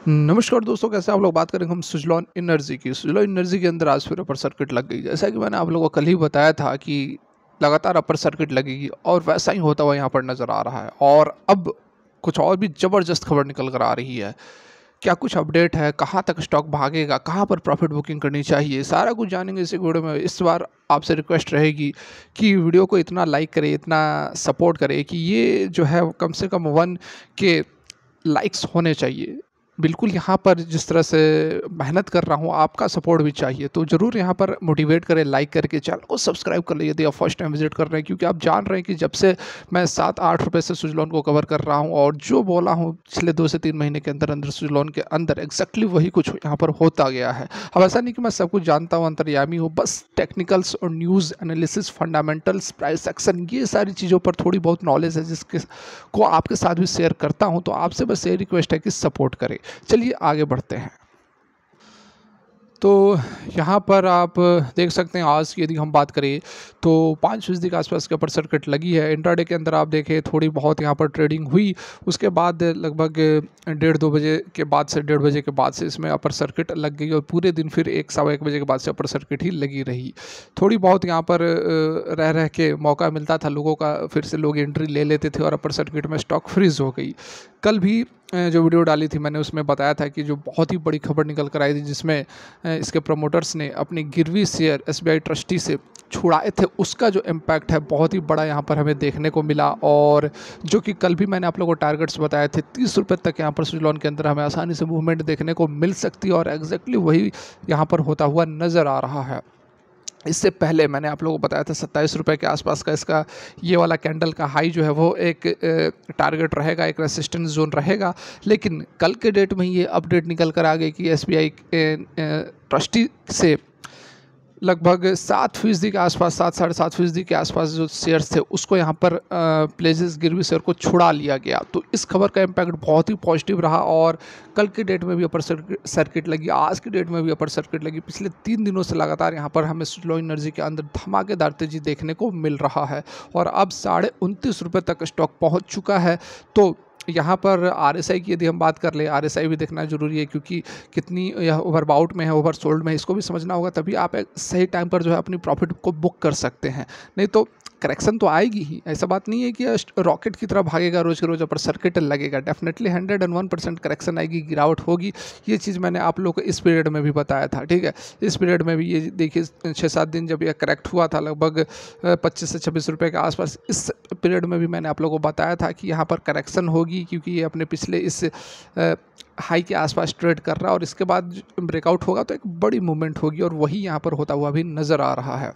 नमस्कार दोस्तों, कैसे आप लोग। बात करेंगे हम सुजलॉन एनर्जी की। सुजलॉन एनर्जी के अंदर आज फिर अपर सर्किट लग गई। जैसा कि मैंने आप लोगों को कल ही बताया था कि लगातार अपर सर्किट लगेगी और वैसा ही होता हुआ यहाँ पर नज़र आ रहा है। और अब कुछ और भी ज़बरदस्त खबर निकल कर आ रही है। क्या कुछ अपडेट है, कहाँ तक स्टॉक भागेगा, कहाँ पर प्रॉफिट बुकिंग करनी चाहिए, सारा कुछ जानेंगे इस वीडियो में। इस बार आपसे रिक्वेस्ट रहेगी कि वीडियो को इतना लाइक करें, इतना सपोर्ट करें कि ये जो है कम से कम 1 के लाइक्स होने चाहिए। बिल्कुल यहाँ पर जिस तरह से मेहनत कर रहा हूँ, आपका सपोर्ट भी चाहिए, तो ज़रूर यहाँ पर मोटिवेट करें, लाइक करके चैनल को सब्सक्राइब कर लीजिए यदि आप फर्स्ट टाइम विजिट कर रहे हैं। क्योंकि आप जान रहे हैं कि जब से मैं 7-8 रुपये से सुजलॉन को कवर कर रहा हूँ और जो बोला हूँ पिछले 2 से 3 महीने के अंदर अंदर सुजलॉन के अंदर एग्जैक्टली वही कुछ यहाँ पर होता गया है। अब ऐसा नहीं कि मैं सब कुछ जानता हूँ, अंतर्यामी हूँ, बस टेक्निकल्स और news analysis, fundamentals, price action, ये सारी चीज़ों पर थोड़ी बहुत नॉलेज है जिसके को आपके साथ भी शेयर करता हूँ। तो आपसे बस ये रिक्वेस्ट है कि सपोर्ट करें। चलिए आगे बढ़ते हैं। तो यहाँ पर आप देख सकते हैं आज की यदि हम बात करें तो 5% के आसपास के अपर सर्किट लगी है। इंट्राडे के अंदर आप देखें थोड़ी बहुत यहाँ पर ट्रेडिंग हुई, उसके बाद लगभग 1:30-2 बजे के बाद से 1:30 बजे के बाद से इसमें अपर सर्किट लग गई और पूरे दिन फिर 1-1:15 बजे के बाद से अपर सर्किट ही लगी रही। थोड़ी बहुत यहाँ पर रह के मौका मिलता था लोगों का, फिर से लोग एंट्री ले लेते थे और अपर सर्किट में स्टॉक फ्रीज हो गई। कल भी जो वीडियो डाली थी मैंने उसमें बताया था कि जो बहुत ही बड़ी खबर निकल कर आई थी जिसमें इसके प्रमोटर्स ने अपनी गिरवी शेयर एसबीआई ट्रस्टी से छुड़ाए थे, उसका जो इम्पैक्ट है बहुत ही बड़ा यहाँ पर हमें देखने को मिला। और जो कि कल भी मैंने आप लोगों को टारगेट्स बताए थे, 30 रुपये तक यहाँ पर सुजलॉन के अंदर हमें आसानी से मूवमेंट देखने को मिल सकती है और एग्जैक्टली वही यहाँ पर होता हुआ नज़र आ रहा है। इससे पहले मैंने आप लोगों को बताया था 27 रुपये के आसपास का इसका ये वाला कैंडल का हाई जो है वो एक टारगेट रहेगा, एक रेसिस्टेंस जोन रहेगा। लेकिन कल के डेट में ये अपडेट निकल कर आ गई कि एसबीआई ट्रस्टी से लगभग 7% के आसपास, 7-7.5% के आसपास जो शेयर्स थे उसको यहाँ पर प्लेजेस गिरवी शेयर को छुड़ा लिया गया। तो इस खबर का इम्पैक्ट बहुत ही पॉजिटिव रहा और कल की डेट में भी अपर सर्किट लगी, आज की डेट में भी अपर सर्किट लगी। पिछले 3 दिनों से लगातार यहाँ पर हमें सुजलॉन एनर्जी के अंदर धमाकेदार तेजी देखने को मिल रहा है और अब 29.5 रुपये तक स्टॉक पहुँच चुका है। तो यहाँ पर आरएसआई की यदि हम बात कर ले, आरएसआई भी देखना जरूरी है क्योंकि कितनी यह ओवरबाउट में है, ओवर सोल्ड में है, इसको भी समझना होगा, तभी आप एक सही टाइम पर जो है अपनी प्रॉफिट को बुक कर सकते हैं। नहीं तो करेक्शन तो आएगी ही, ऐसा बात नहीं है कि रॉकेट की तरह भागेगा रोज के रोज अपर सर्किट लगेगा। डेफिनेटली 101% करेक्शन आएगी, गिरावट होगी। ये चीज़ मैंने आप लोग को इस पीरियड में भी बताया था, ठीक है। इस पीरियड में भी ये देखिए 6-7 दिन जब ये करेक्ट हुआ था लगभग 25 से 26 रुपये के आसपास, इस पीरियड में भी मैंने आप लोगों को बताया था कि यहाँ पर करेक्शन होगी क्योंकि ये अपने पिछले इस हाई के आसपास ट्रेड कर रहा है और इसके बाद ब्रेकआउट होगा तो एक बड़ी मूवमेंट होगी और वही यहाँ पर होता हुआ भी नज़र आ रहा है।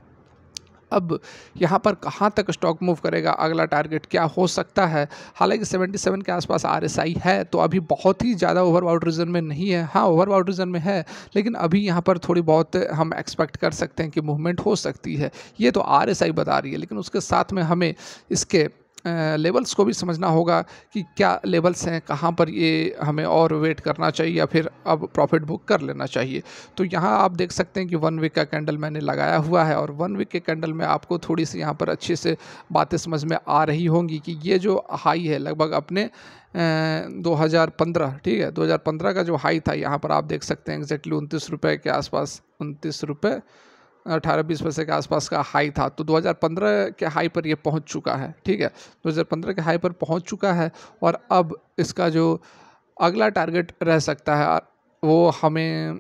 अब यहाँ पर कहाँ तक स्टॉक मूव करेगा, अगला टारगेट क्या हो सकता है। हालांकि 77 के आसपास आरएसआई है तो अभी बहुत ही ज़्यादा ओवरबाउट रीजन में नहीं है। हाँ, ओवरबाउट रीजन में है लेकिन अभी यहाँ पर थोड़ी बहुत हम एक्सपेक्ट कर सकते हैं कि मूवमेंट हो सकती है। ये तो आरएसआई बता रही है, लेकिन उसके साथ में हमें इसके लेवल्स को भी समझना होगा कि क्या लेवल्स हैं, कहाँ पर ये हमें और वेट करना चाहिए या फिर अब प्रॉफिट बुक कर लेना चाहिए। तो यहाँ आप देख सकते हैं कि 1 वीक का कैंडल मैंने लगाया हुआ है और 1 वीक के कैंडल में आपको थोड़ी सी यहाँ पर अच्छे से बातें समझ में आ रही होंगी कि ये जो हाई है लगभग अपने 2015, ठीक है, 2015 का जो हाई था यहाँ पर आप देख सकते हैं एग्जैक्टली 29 रुपये के आसपास, 29 रुपये 18-20 पैसे के आसपास का हाई था। तो 2015 के हाई पर ये पहुंच चुका है, ठीक है, 2015 के हाई पर पहुंच चुका है और अब इसका जो अगला टारगेट रह सकता है वो हमें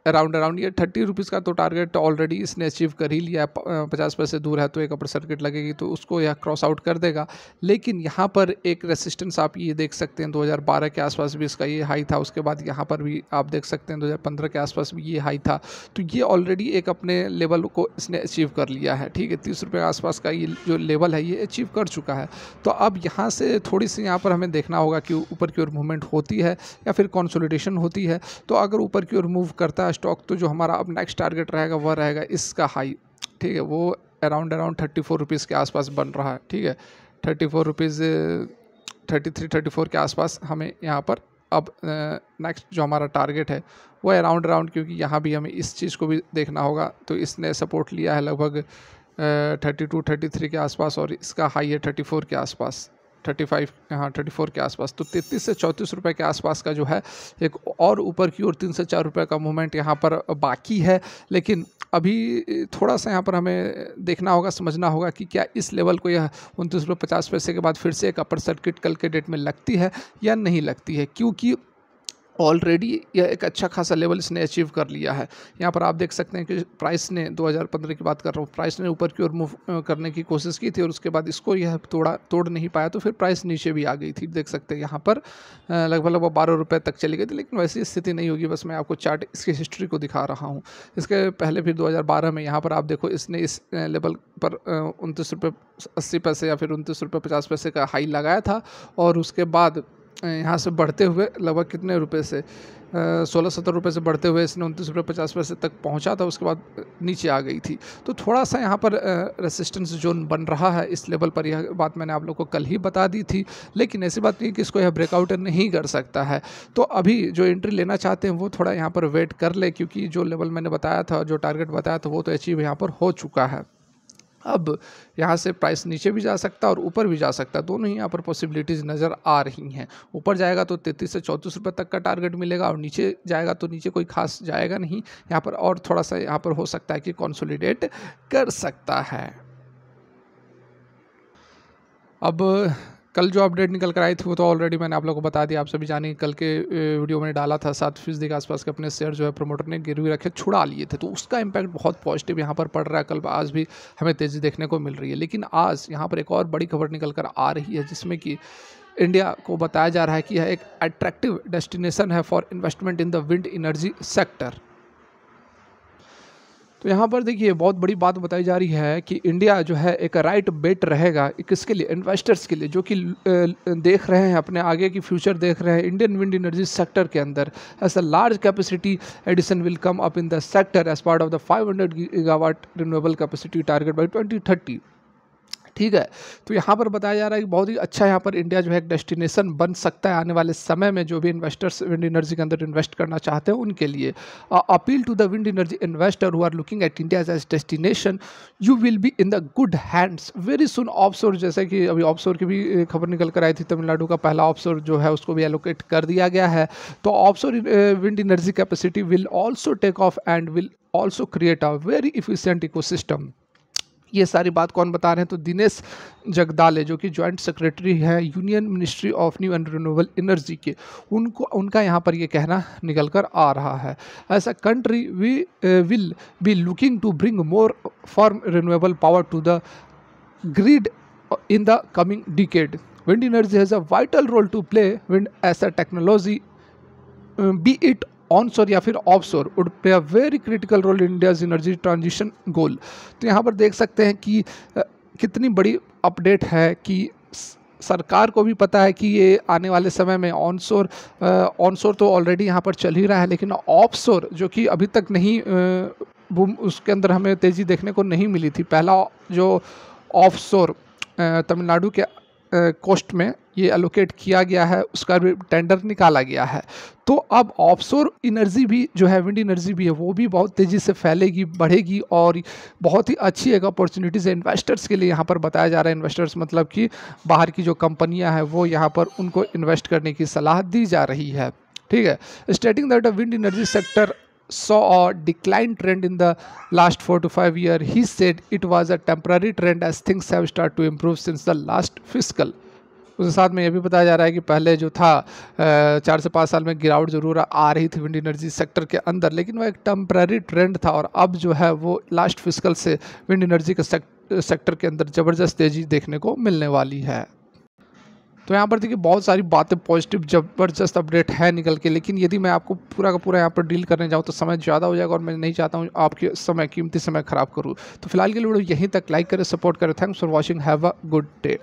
अराउंड ये 30 रुपीज़ का तो टारगेट ऑलरेडी इसने अचीव कर ही लिया है। 50 पैसे दूर है तो एक अपर सर्किट लगेगी तो उसको यह क्रॉस आउट कर देगा। लेकिन यहाँ पर एक रेसिस्टेंस आप ये देख सकते हैं, 2012 के आसपास भी इसका ये हाई था, उसके बाद यहाँ पर भी आप देख सकते हैं 2015 के आसपास भी ये हाई था। तो ये ऑलरेडी एक अपने लेवल को इसने अचीव कर लिया है, ठीक है। 30 रुपये के आसपास का ये जो लेवल है ये अचीव कर चुका है। तो अब यहाँ से थोड़ी सी यहाँ पर हमें देखना होगा कि ऊपर की ओर मूवमेंट होती है या फिर कंसोलिडेशन होती है। तो अगर ऊपर की ओर मूव करता है स्टॉक तो जो हमारा अब नेक्स्ट टारगेट रहेगा वह रहेगा इसका हाई, ठीक है, वो अराउंड 34 रुपीज़ के आसपास बन रहा है, ठीक है। 34 रुपीज़ 33-34 के आसपास हमें यहाँ पर अब नेक्स्ट जो हमारा टारगेट है वो अराउंड, क्योंकि यहाँ भी हमें इस चीज़ को भी देखना होगा। तो इसने सपोर्ट लिया है लगभग 32-33 के आसपास और इसका हाई है 34 के आसपास, 35, हाँ 34 के आसपास। तो 33 से 34 रुपये के आसपास का जो है एक और ऊपर की ओर 3 से 4 रुपये का मूवमेंट यहाँ पर बाकी है। लेकिन अभी थोड़ा सा यहाँ पर हमें देखना होगा, समझना होगा कि क्या इस लेवल को यह 29 रुपये 50 पैसे के बाद फिर से एक अपर सर्किट कल के डेट में लगती है या नहीं लगती है, क्योंकि ऑलरेडी यह एक अच्छा खासा लेवल इसने अचीव कर लिया है। यहाँ पर आप देख सकते हैं कि प्राइस ने 2015 की बात कर रहा हूँ, प्राइस ने ऊपर की ओर मूव करने की कोशिश की थी और उसके बाद इसको यह तोड़ नहीं पाया, तो फिर प्राइस नीचे भी आ गई थी। देख सकते हैं यहाँ पर लगभग 12 रुपये तक चली गई थी, लेकिन वैसी स्थिति नहीं होगी। बस मैं आपको चार्ट इसकी हिस्ट्री को दिखा रहा हूँ। इसके पहले फिर 2012 में यहाँ पर आप देखो इसने इस लेवल पर 29 रुपये 80 पैसे या फिर 29 रुपये 50 पैसे का हाई लगाया था और उसके बाद यहाँ से बढ़ते हुए लगभग कितने रुपए से 16-17 रुपये से बढ़ते हुए इसने 29 रुपये 50 पैसे तक पहुँचा था, उसके बाद नीचे आ गई थी। तो थोड़ा सा यहाँ पर रेसिस्टेंस जोन बन रहा है इस लेवल पर, यह बात मैंने आप लोग को कल ही बता दी थी। लेकिन ऐसी बात नहीं कि इसको यह ब्रेकआउट नहीं कर सकता है। तो अभी जो एंट्री लेना चाहते हैं वो थोड़ा यहाँ पर वेट कर ले, क्योंकि जो लेवल मैंने बताया था, जो टारगेट बताया था, वो तो अचीव यहाँ पर हो चुका है। अब यहाँ से प्राइस नीचे भी जा सकता है और ऊपर भी जा सकता है, दोनों ही यहाँ पर पॉसिबिलिटीज़ नज़र आ रही हैं। ऊपर जाएगा तो 33 से 34 रुपये तक का टारगेट मिलेगा और नीचे जाएगा तो नीचे कोई खास जाएगा नहीं यहाँ पर, और थोड़ा सा यहाँ पर हो सकता है कि कंसोलिडेट कर सकता है। अब कल जो अपडेट निकल कर आई थी वो तो ऑलरेडी मैंने आप लोगों को बता दिया। आप सभी जाने कल के वीडियो में डाला था 7% के आसपास के अपने शेयर जो है प्रमोटर ने गिरवी रखे छुड़ा लिए थे, तो उसका इम्पैक्ट बहुत पॉजिटिव यहाँ पर पड़ रहा है। कल आज भी हमें तेज़ी देखने को मिल रही है। लेकिन आज यहाँ पर एक और बड़ी खबर निकल कर आ रही है, जिसमें कि इंडिया को बताया जा रहा है कि यह एक अट्रैक्टिव डेस्टिनेशन है for investment in the wind energy sector. तो यहाँ पर देखिए बहुत बड़ी बात बताई जा रही है कि इंडिया जो है एक राइट बेट रहेगा किसके लिए, इन्वेस्टर्स के लिए, जो कि देख रहे हैं अपने आगे की फ्यूचर देख रहे हैं इंडियन विंड एनर्जी सेक्टर के अंदर। As a large capacity addition will come up in the sector as part of the 500 gigawatt renewable capacity target by 2030। ठीक है, तो यहाँ पर बताया जा रहा है कि बहुत ही अच्छा यहाँ पर इंडिया जो है एक डेस्टिनेशन बन सकता है आने वाले समय में, जो भी इन्वेस्टर्स विंड एनर्जी के अंदर इन्वेस्ट करना चाहते हैं उनके लिए। Appeal to the wind energy investor who are looking at India as destination, you will be in the good hands very soon. Offshore, जैसे कि अभी ऑफशोर की भी खबर निकल कर आई थी, तमिलनाडु का पहला ऑफशोर जो है उसको भी एलोकेट कर दिया गया है। तो offshore wind energy capacity will also take off and will also create a very efficient ecosystem. ये सारी बात कौन बता रहे हैं, तो दिनेश जगदाले जो कि जॉइंट सेक्रेटरी है union ministry of new and renewable energy के, उनका यहाँ पर ये कहना निकल कर आ रहा है। As a country we will be looking to bring more form renewable power to the grid in the coming decade. Wind energy has a vital role to play. Wind as a technology be it onshore या फिर offshore would play a very critical role in India's energy transition goal. तो यहाँ पर देख सकते हैं कि कितनी बड़ी अपडेट है कि सरकार को भी पता है कि ये आने वाले समय में ऑनशोर तो ऑलरेडी यहाँ पर चल ही रहा है, लेकिन ऑफशोर जो कि अभी तक नहीं उसके अंदर हमें तेज़ी देखने को नहीं मिली थी। पहला जो ऑफशोर तमिलनाडु के कोस्ट में ये एलोकेट किया गया है, उसका भी टेंडर निकाला गया है। तो अब ऑफशोर एनर्जी भी जो है, विंड एनर्जी भी है, वो भी बहुत तेज़ी से फैलेगी, बढ़ेगी और बहुत ही अच्छी एक अपॉर्चुनिटीज़ है इन्वेस्टर्स के लिए। यहाँ पर बताया जा रहा है, इन्वेस्टर्स मतलब कि बाहर की जो कंपनियाँ हैं वो यहाँ पर उनको इन्वेस्ट करने की सलाह दी जा रही है। ठीक है, stating that the wind energy sector saw a decline trend in the last 4 to 5 years, he said it was a temporary trend as things have started to improve since the last fiscal। उसके साथ में ये भी बताया जा रहा है कि पहले जो था 4 से 5 साल में गिरावट जरूर आ रही थी विंड एनर्जी सेक्टर के अंदर, लेकिन वो एक टेम्पररी ट्रेंड था और अब जो है वो लास्ट फिस्कल से विंड एनर्जी के सेक्टर के अंदर ज़बरदस्त तेज़ी देखने को मिलने वाली है। तो यहाँ पर देखिए बहुत सारी बातें पॉजिटिव ज़बरदस्त अपडेट है निकल के, लेकिन यदि मैं आपको पूरा का पूरा यहाँ पर डील करने जाऊँ तो समय ज़्यादा हो जाएगा और मैं नहीं चाहता हूँ आपके कीमती समय ख़राब करूँ। तो फिलहाल के लिए वीडियो यहीं तक, लाइक करें, सपोर्ट करें। Thanks for watching, have a good day.